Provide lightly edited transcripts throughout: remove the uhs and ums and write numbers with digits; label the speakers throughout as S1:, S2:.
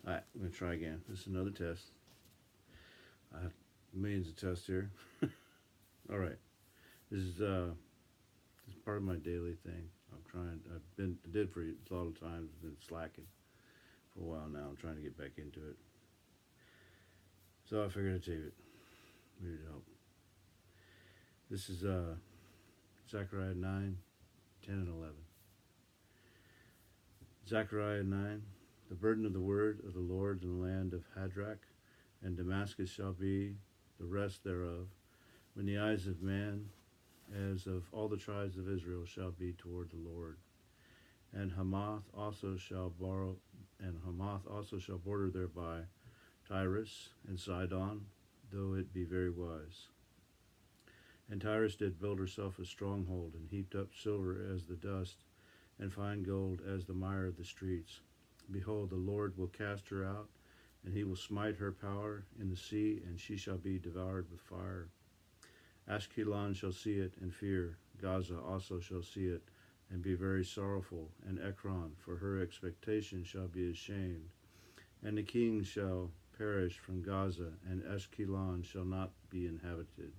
S1: Alright, I'm going to try again. This is another test. I have millions of tests here. Alright, this is part of my daily thing. I did for a lot of times, been slacking for a while now. I'm trying to get back into it. So I figured I'd save it. Maybe it'd help. This is Zechariah 9, 10, and 11. Zechariah 9, the burden of the word of the Lord in the land of Hadrach, and Damascus shall be the rest thereof, when the eyes of man, as of all the tribes of Israel, shall be toward the Lord. And Hamath also shall border thereby, Tyrus and Sidon, though it be very wise. And Tyrus did build herself a stronghold, and heaped up silver as the dust, and fine gold as the mire of the streets. Behold, the Lord will cast her out, and he will smite her power in the sea, and she shall be devoured with fire. Ashkelon shall see it and fear. Gaza also shall see it and be very sorrowful, and Ekron, for her expectation, shall be ashamed. And the king shall perish from Gaza, and Ashkelon shall not be inhabited.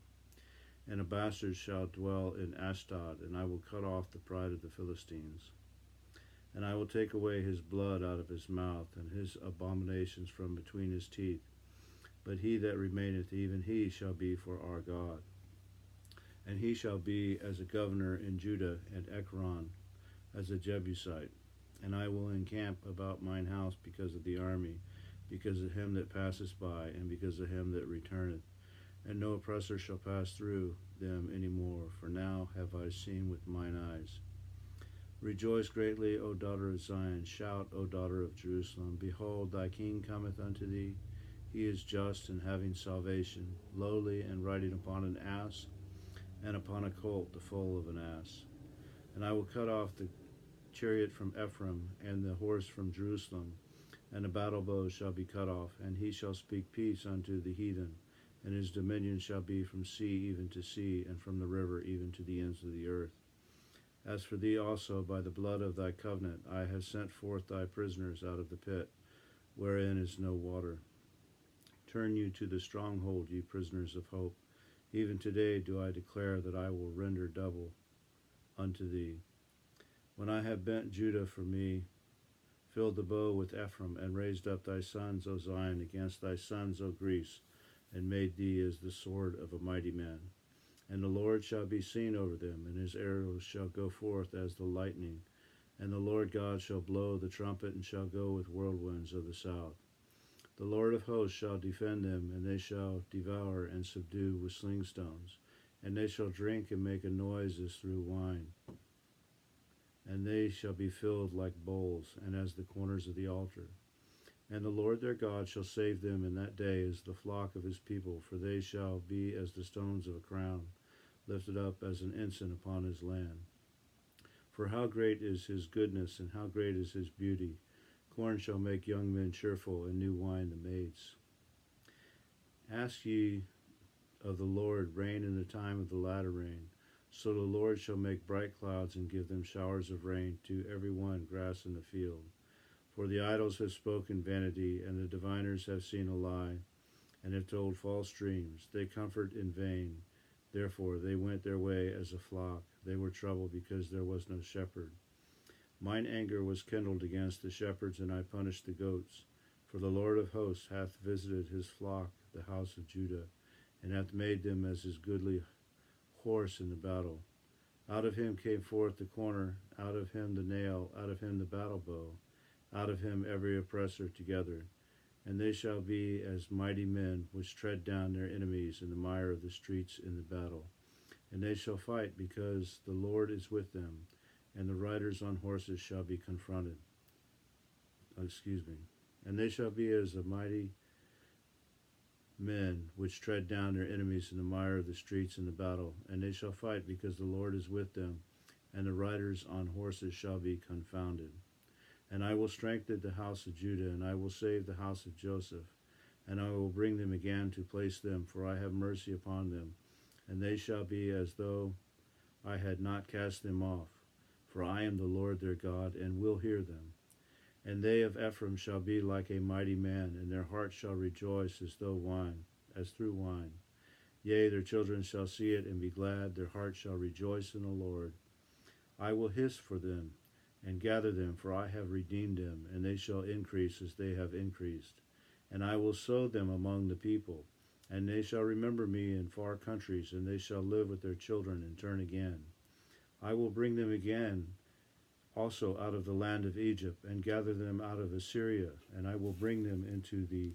S1: And a bastard shall dwell in Ashdod, and I will cut off the pride of the Philistines. And I will take away his blood out of his mouth, and his abominations from between his teeth. But he that remaineth, even he shall be for our God. And he shall be as a governor in Judah, and Ekron as a Jebusite. And I will encamp about mine house because of the army, because of him that passeth by, and because of him that returneth. And no oppressor shall pass through them any more, for now have I seen with mine eyes. Rejoice greatly, O daughter of Zion. Shout, O daughter of Jerusalem. Behold, thy king cometh unto thee. He is just and having salvation, lowly and riding upon an ass, and upon a colt, the foal of an ass. And I will cut off the chariot from Ephraim, and the horse from Jerusalem, and the battle bow shall be cut off, and he shall speak peace unto the heathen. And his dominion shall be from sea even to sea, and from the river even to the ends of the earth. As for thee also, by the blood of thy covenant, I have sent forth thy prisoners out of the pit, wherein is no water. Turn you to the stronghold, ye prisoners of hope. Even today do I declare that I will render double unto thee. When I have bent Judah for me, filled the bow with Ephraim, and raised up thy sons, O Zion, against thy sons, O Greece, and made thee as the sword of a mighty man. And the Lord shall be seen over them, and his arrows shall go forth as the lightning. And the Lord God shall blow the trumpet, and shall go with whirlwinds of the south. The Lord of hosts shall defend them, and they shall devour and subdue with slingstones. And they shall drink and make a noise as through wine. And they shall be filled like bowls, and as the corners of the altar. And the Lord their God shall save them in that day as the flock of his people, for they shall be as the stones of a crown, lifted up as an ensign upon his land. For how great is his goodness, and how great is his beauty! Corn shall make young men cheerful, and new wine the maids. Ask ye of the Lord rain in the time of the latter rain. So the Lord shall make bright clouds, and give them showers of rain, to every one grass in the field. For the idols have spoken vanity, and the diviners have seen a lie, and have told false dreams. They comfort in vain. Therefore they went their way as a flock. They were troubled because there was no shepherd. Mine anger was kindled against the shepherds, and I punished the goats. For the Lord of hosts hath visited his flock, the house of Judah, and hath made them as his goodly horse in the battle. Out of him came forth the corner, out of him the nail, out of him the battle bow, out of him every oppressor together. And they shall be as mighty men, which tread down their enemies in the mire of the streets in the battle. And they shall fight, because the Lord is with them, and the riders on horses shall be confronted. And they shall be as a mighty men, which tread down their enemies in the mire of the streets in the battle. And they shall fight, because the Lord is with them, and the riders on horses shall be confounded. And I will strengthen the house of Judah, and I will save the house of Joseph, and I will bring them again to place them, for I have mercy upon them. And they shall be as though I had not cast them off, for I am the Lord their God, and will hear them. And they of Ephraim shall be like a mighty man, and their heart shall rejoice as through wine. Yea, their children shall see it and be glad, their heart shall rejoice in the Lord. I will hiss for them, and gather them, for I have redeemed them, and they shall increase as they have increased. And I will sow them among the people, and they shall remember me in far countries, and they shall live with their children and turn again. I will bring them again also out of the land of Egypt, and gather them out of Assyria, and I will bring them into the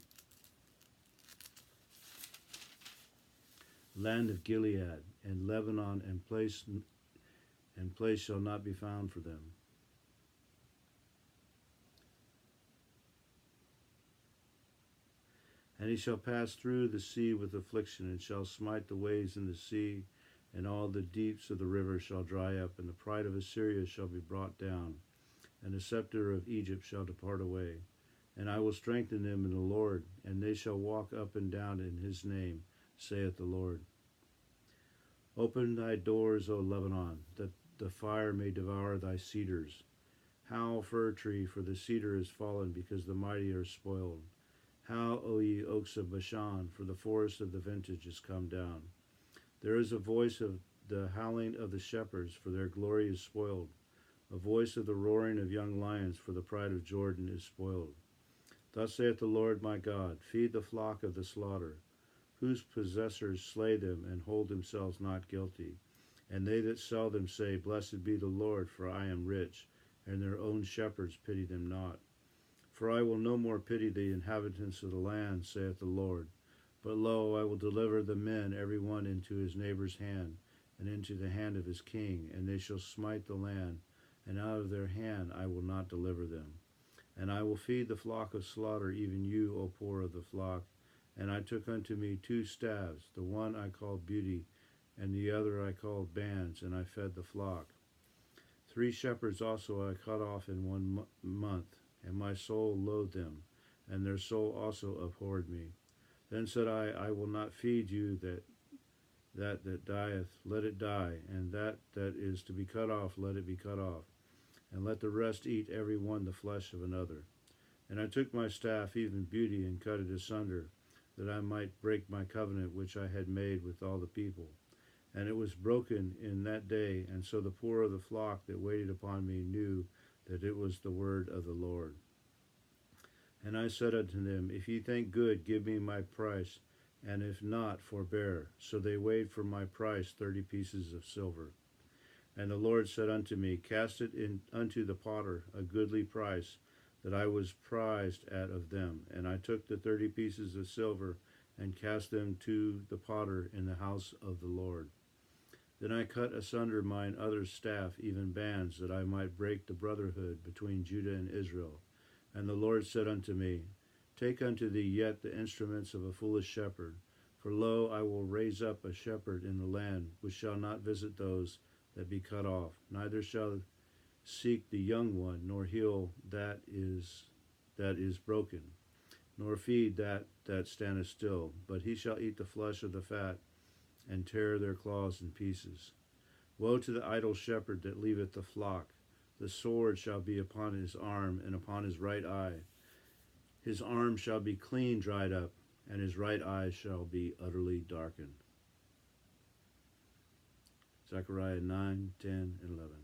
S1: land of Gilead and Lebanon, and place shall not be found for them. And he shall pass through the sea with affliction, and shall smite the waves in the sea, and all the deeps of the river shall dry up, and the pride of Assyria shall be brought down, and the scepter of Egypt shall depart away. And I will strengthen them in the Lord, and they shall walk up and down in his name, saith the Lord. Open thy doors, O Lebanon, that the fire may devour thy cedars. Howl, fir tree, for the cedar is fallen, because the mighty are spoiled. Howl, O ye oaks of Bashan, for the forest of the vintage is come down. There is a voice of the howling of the shepherds, for their glory is spoiled. A voice of the roaring of young lions, for the pride of Jordan is spoiled. Thus saith the Lord my God, feed the flock of the slaughter, whose possessors slay them and hold themselves not guilty. And they that sell them say, Blessed be the Lord, for I am rich, and their own shepherds pity them not. For I will no more pity the inhabitants of the land, saith the Lord. But lo, I will deliver the men every one into his neighbor's hand, and into the hand of his king, and they shall smite the land, and out of their hand I will not deliver them. And I will feed the flock of slaughter, even you, O poor of the flock. And I took unto me 2 staves, the one I called beauty, and the other I called bands, and I fed the flock. 3 shepherds also I cut off in 1 month, and my soul loathed them, and their soul also abhorred me. Then said I will not feed you that dieth, let it die, and that is to be cut off, let it be cut off, and let the rest eat every one the flesh of another. And I took my staff, even beauty, and cut it asunder, that I might break my covenant which I had made with all the people. And it was broken in that day, and so the poor of the flock that waited upon me knew that it was the word of the Lord. And I said unto them, If ye think good, give me my price, and if not, forbear. So they weighed for my price 30 pieces of silver. And the Lord said unto me, Cast it in unto the potter, a goodly price, that I was prized at of them. And I took the 30 pieces of silver, and cast them to the potter in the house of the Lord. Then I cut asunder mine other staff, even bands, that I might break the brotherhood between Judah and Israel. And the Lord said unto me, Take unto thee yet the instruments of a foolish shepherd. For lo, I will raise up a shepherd in the land, which shall not visit those that be cut off, neither shall seek the young one, nor heal that is broken, nor feed that standeth still. But he shall eat the flesh of the fat, and tear their claws in pieces. Woe to the idle shepherd that leaveth the flock! The sword shall be upon his arm, and upon his right eye. His arm shall be clean dried up, and his right eye shall be utterly darkened. Zechariah 9, 10, and 11.